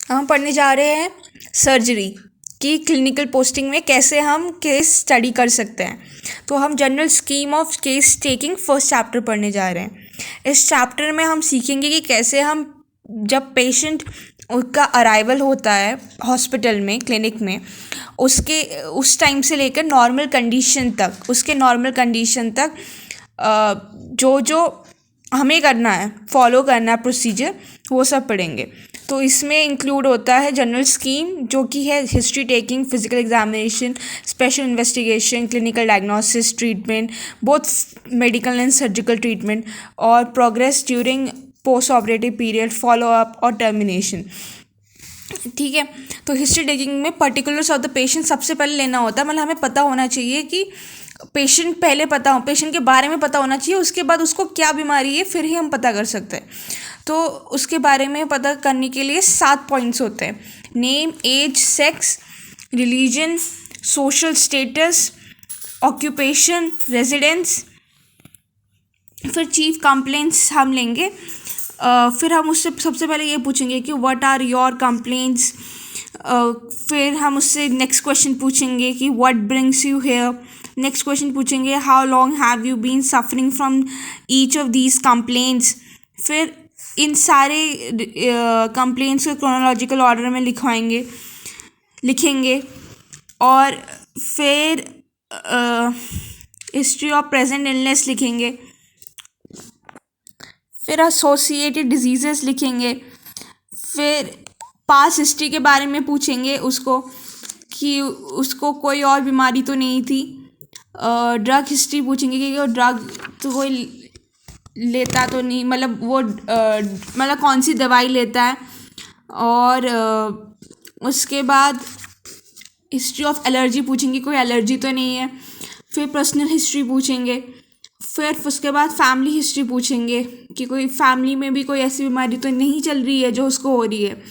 हम पढ़ने जा रहे हैं सर्जरी की क्लिनिकल पोस्टिंग में कैसे हम केस स्टडी कर सकते हैं। तो हम general scheme of case taking first chapter पढ़ने जा रहे हैं। इस चैप्टर में हम सीखेंगे कि कैसे हम जब पेशेंट उसका अराइवल होता है हॉस्पिटल में, क्लिनिक में, उसके उस टाइम से लेकर नॉर्मल कंडीशन तक, उसके नॉर्मल कंडीशन तक जो जो हमें करना है, फॉलो करना है प्रोसीजर, वो सब पढ़ेंगे। तो इसमें इंक्लूड होता है जनरल स्कीम, जो कि है history taking, physical examination, special investigation, clinical diagnosis, treatment, both medical and surgical treatment, और progress during post operative period, follow up और टर्मिनेशन। ठीक है। तो हिस्ट्री टेकिंग में पर्टिकुलर्स ऑफ द पेशेंट सबसे पहले लेना होता है। मतलब हमें पता होना चाहिए कि पेशेंट पहले पता हो, पेशेंट के बारे में पता होना चाहिए, उसके बाद उसको क्या बीमारी है फिर ही हम पता कर सकते हैं। तो उसके बारे में पता करने के लिए 7 पॉइंट्स होते हैं: name, age, sex, religion, social status, occupation, residence. फिर चीफ कंप्लेंट्स हम लेंगे। फिर हम उससे सबसे पहले ये पूछेंगे कि व्हाट आर योर कंप्लेंट्स। फिर हम उससे नेक्स्ट क्वेश्चन पूछेंगे कि what brings you here. Next question पूछेंगे how long have you been suffering from each of these complaints. फिर इन सारे कंप्लेंट्स को क्रोनोलॉजिकल ऑर्डर में लिखेंगे। और फिर हिस्ट्री ऑफ प्रेजेंट इलनेस लिखेंगे। फिर एसोसिएटेड डिजीज़ेस लिखेंगे। फिर पास्ट हिस्ट्री के बारे में पूछेंगे उसको कि उसको कोई और बीमारी तो नहीं थी। ड्रग हिस्ट्री पूछेंगे कि वो ड्रग तो कोई लेता तो नहीं, मतलब वो मतलब कौन सी दवाई लेता है। और उसके बाद हिस्ट्री ऑफ एलर्जी पूछेंगे, कोई एलर्जी तो नहीं है। फिर पर्सनल हिस्ट्री पूछेंगे। फिर उसके बाद फैमिली हिस्ट्री पूछेंगे कि कोई फैमिली में भी कोई ऐसी बीमारी तो नहीं चल रही है जो उसको हो रही है।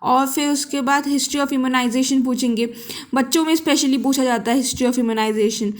और फिर उसके बाद हिस्ट्री ऑफ इम्यूनाइजेशन पूछेंगे। बच्चों में स्पेशली पूछा जाता है हिस्ट्री ऑफ इम्यूनाइजेशन।